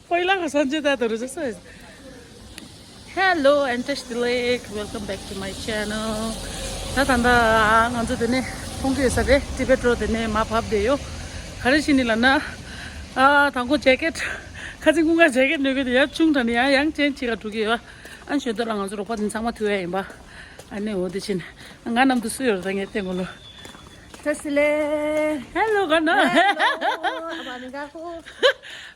पहिलाको सञ्चेताहरू जस्तो hello and tasty lake welcome back to my channel 나단다 먼저 되네 통계에서게 티베트로 되네 마팝돼요 가르치니라나 아 당고 재킷 가진 공간 재킷 내게도야 충전이야 양젠치가 두 개야 안 쉬더랑 안으로 받은 상마 두에 봐 안에 어디신 안 가남도 수요 당했대 걸로 테슬레 헬로 가나 아바니가고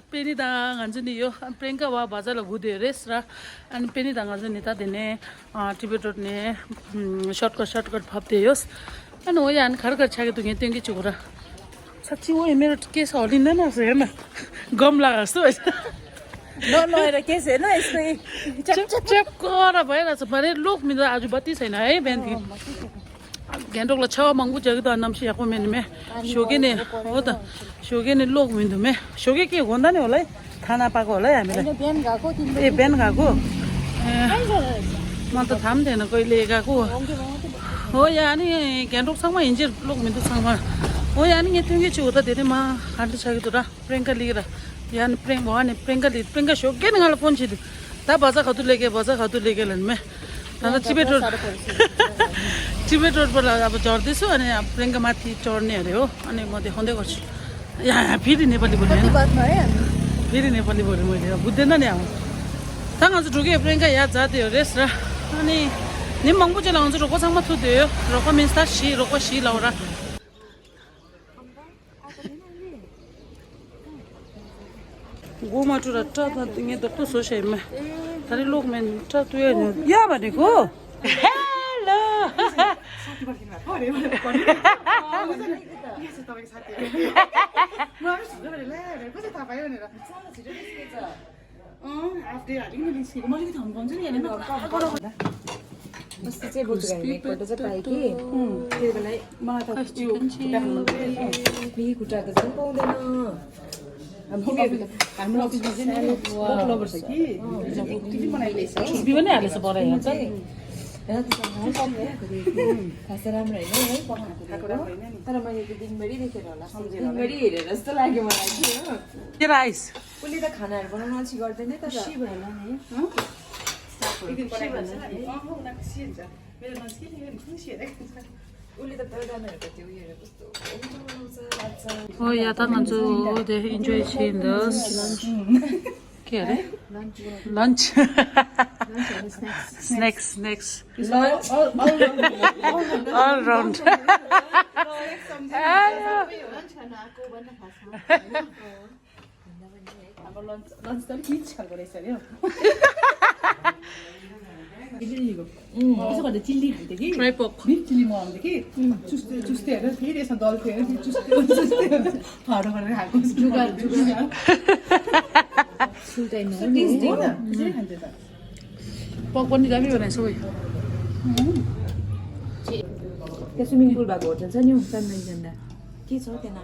पेनीदाङ हान्छ नि यो प्रियङ्का वा बाजारलाई घुदे रेस र अनि पेनीदाङ हान्छ नि त दिने टिबेट रोड्ने सर्टकट फाप्दै होस् अनि हो यहाँ खरखर छाके तुगे त्यहाँकै चुरा साँच्ची हो मेरो केस हलिँदैन हेर्न गम लगाएको जस्तो नलएर केस हेर्न यसको च्याक्कर भइरहेछ भरे लोक मिल्दा आज बत्ती छैन है बिहानदेखि गेंडोकला छह मंगू जगह तो नाम से याको मैंने में शोगे ने हो तो शोगे ने लोग मिंदु में शोगे के होंदा नहीं होला थाना पाको होला हामीलाई बिहान गएको ए बिहान गएको म त थाम थिएन कहिले गएको हो यहाँ नि गेंडोकसँग हिँड्छ लोक मिन्दुसँग हो यहाँ नि यतिकै छु त धेरैमा हाल्दै सकेको त प्रियङ्का लिएर यहाँ प्रियङ्का शोगे ने गाला फोन छिदु ता बजा खातु लेके लन्मे दादा टिबेट रोडबाट अब चढ्दैछु अनि प्रियङ्का माथि चढ्ने अरे हो अनि म देखाउँदै गर्छु यहाँ फेरि नेपाली बोल्यो फेरि नेपाली बोल्यो मैले बुझ्दैन नि अब सँग चाहिँ ढुक्यो प्रियङ्का याद जाँदै हो रेस र अनि निम्बङ्गु चाहिँ लाउँछु रोकोसँग थुत्यो रोको मिन्स त रोको सी लाउरा गोमा टुरा ट यहाँ त कसो छैमा तर लोक मेन ट तुयो या भनेको हेलो अस्ति चाहिँ बोजूको एकपल्ट चाहिँ पाएँ कि त्यो बेला मलाई त खुट्टाको चाहिँ पाउँदैन हाम्रो अफिसमा चाहिँ बोक लभर छ कि छुट्टी पनि हालेछ बडा यहाँ चाहिँ खास राम्रो होइन है तर मैले त्यो दिनभरि देखेर होला दिनभरि हेरेर जस्तो लाग्यो मलाई हो के राइस उसले त खानाहरू बनाउन अल्छी गर्दैन त उसले त पहिलाहरूको त्यो उयोहरू कस्तो Oh yeah, that one's oh they enjoy seeing those. Okay, lunch. Snacks. All round. Try pork. Chilli मगाउँदै कि चुस्तेहरू फेरि यसमा दल थियो चुस्ते फाडो गरेर खाएको Pork पनि दामी बनाएछ ओइ त्यो स्विमिङ पुल भएको होटल छ नि सनराइज जाँदा के छ त्यो नाम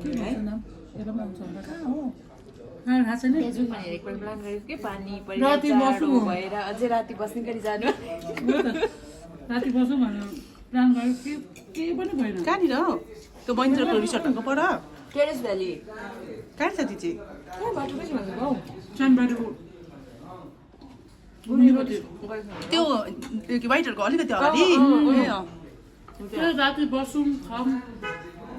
है थाहा छैन जाउँ भनेर एकपल्ट प्लान गरेको कि पानी परिरहेको भएर अझै राति बस्ने गरी जानु राति बसौँ भनेर प्लान गरेको केही पनि भएन कहाँनिर हौ त्यो महेन्द्रको रिसोर्टको पर टेरेस भ्याली कहाँ छ ती चाहिँ कहाँ बाटो पनि भन्नुभयो सानबाटो त्यो वाइटहरूको अलिकति अगाडि राति बसौँ खाऊँ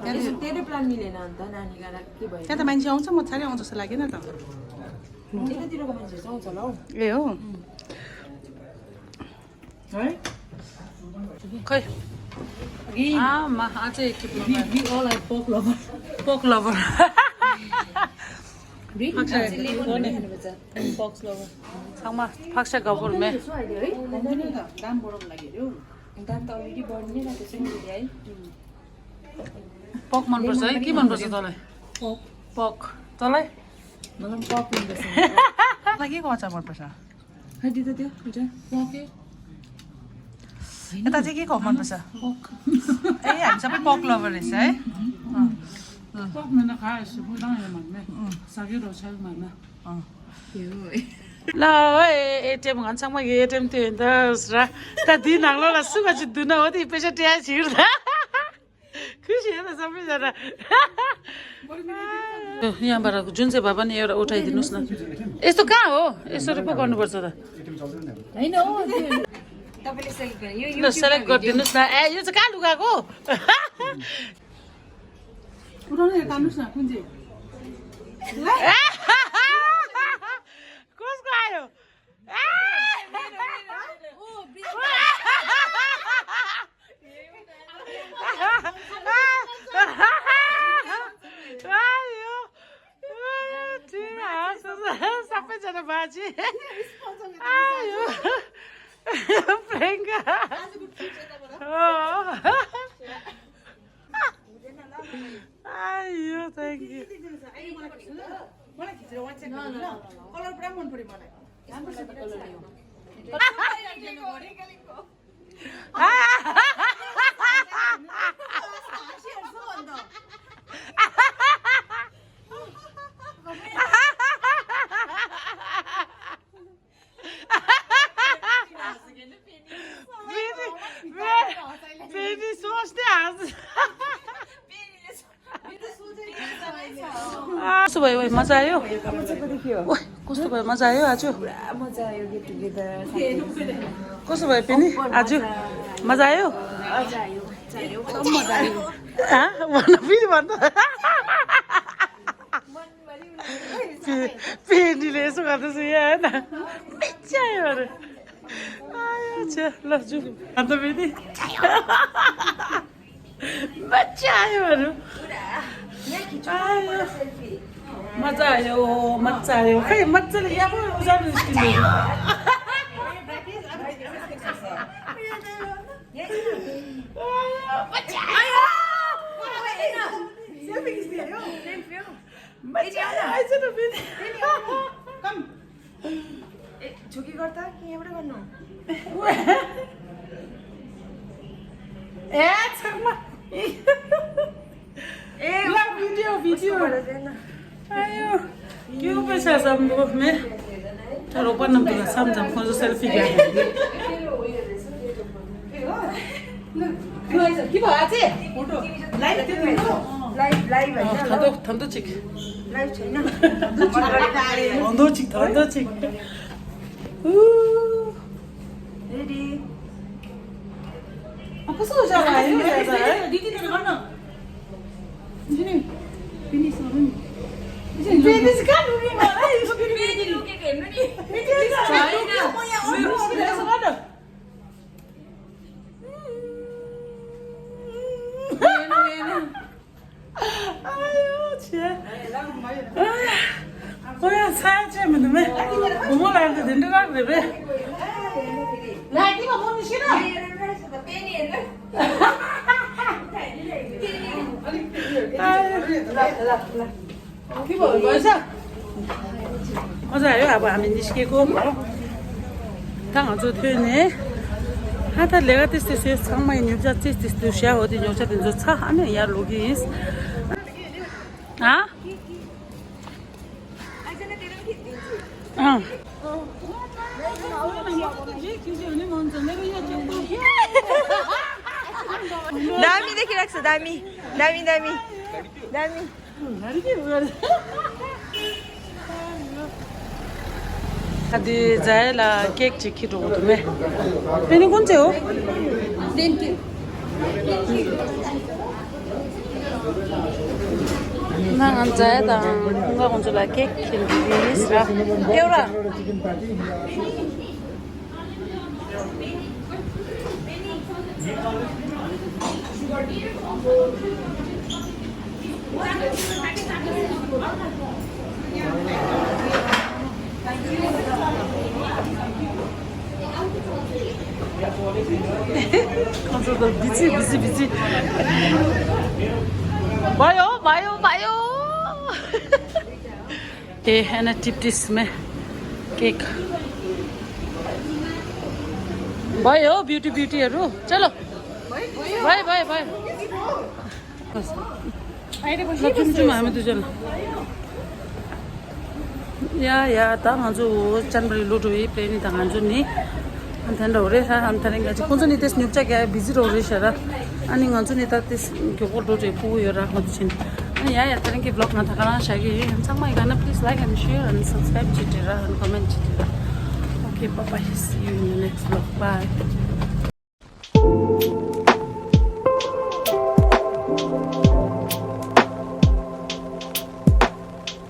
तेरो प्लान मिलेन अन्त नानी गाडा के भयो त्यहाँ त मान्छे आउँछ मजाले आउँछ जस्तो लागेन त त्यतातिरको मान्छेहरू चाहिँ आउँछ होला हौ ए हो है खै आमा अझै के पोक लभर सँगमा फाक्सा गफरमा दाम बढाउनु लागि अरे दाम त अलरेडी बढी नै रहेको छ नि है पक मनपर्छ है के मनपर्छ तँलाई पक तँलाई मलाई पक मनपर्छ के को अचार मनपर्छ खाइदियो त त्यो एउटा पके यता चाहिँ के को मनपर्छ ए हामी सबै पक लभर रहेछ है पक मैंने खाया है सुबह ना ये मन में सागे रोशल मन में ल एटिएम घनसँग एटिएम त्यो त दिन हाल्नु होला सुगा चाहिँ दुन हो ती पैसा ट्यास हिँड्दा खुसी हो त सबैजना यहाँबाट जुन चाहिँ भए पनि एउटा उठाइदिनुहोस् न यस्तो कहाँ हो यसरी पो गर्नुपर्छ त हैन हो तपाईले सेलेक्ट गर्नु यो ल सेलेक्ट गरिदिनुहोस् न ए यो चाहिँ कहाँ लुगाको उठाउनु हेर्नुहोस् न कुन चाहिँ कसको आयो सबैजना बाजी आयो प्रियङ्का आयो थ्याङ्क यू मलाई खिचेर वाट्सएप ल कलर पुरा मन पर्यो मलाई फेरि सोच्दै हाँस कस्तो भयो मजा आयो कस्तो भयो मजा आयो आज मजा आयो गेट टुगेदर कस्तो भयो पनि आज मजा आयो मजा आयो भन फेरि भन्छ पेनीले यसो गर्दैछ यहाँ होइन मजा आयो अरे आयो ल जाउँ अन्त फेरि मजा आयो अरे मजा आयो मजा आयो खै मजाले यहाँ उजालो निस्किँदैन झुकी गर्दा कि यहाँबाट गर्नु ए छक्मा ए ल वीडियो ayo क्यों पैसा समझो में चलो ऊपर नंबर का समझ कौन सा सेल्फी क्या है की बात है फोटो लाइव है थंदो चिक लाइभ छैन थंदो चिक रेडी कस्तो जाला है दिदी तेरो गर्न जिनी फिनिश गर्नु नि फिनिश गर्नु नि मलाई फेरि लुकेको हेर्नु नि Oya sadece mi değil mi? Umular dedin de var bebe. Lagi mah mau di sini. के भयो भएछ मजा आयो अब हामी निस्केको 당아줘 되네 하다 내가 됐을 상마이 뉴자 찌찌스 샤 어디 뉴자 된저 차 하면 야 로기스 아? 응. दामी देखिरहेको छ दामी दामी दामी दामी अभी जाएला केक चिकी रोड में पेनी कौन से हो थ्याङ्क यू ना जाए ता उनका कौन सा केक खिलबीस रा एउटा 컨서트 비지 봐요 ये है ना टिप्टिस में केक भयो ब्यूटीहरू चलो भयो जुम हामी दुईजना या ताङाजु चनबरी लुटुई प्लेनी ताङाजु नि अन्त हो रे अन्त कुन चाहिँ नि त्यस न्युक्चा क्या भिजिट हो रे सर अनि ngaju ni ta tis gyo do je pu yo ra ngaju chin ani ya tarin ki vlog na thakana shagi samai gana please like and share and subscribe chitira and comment chitira okay bye bye see you in the next vlog bye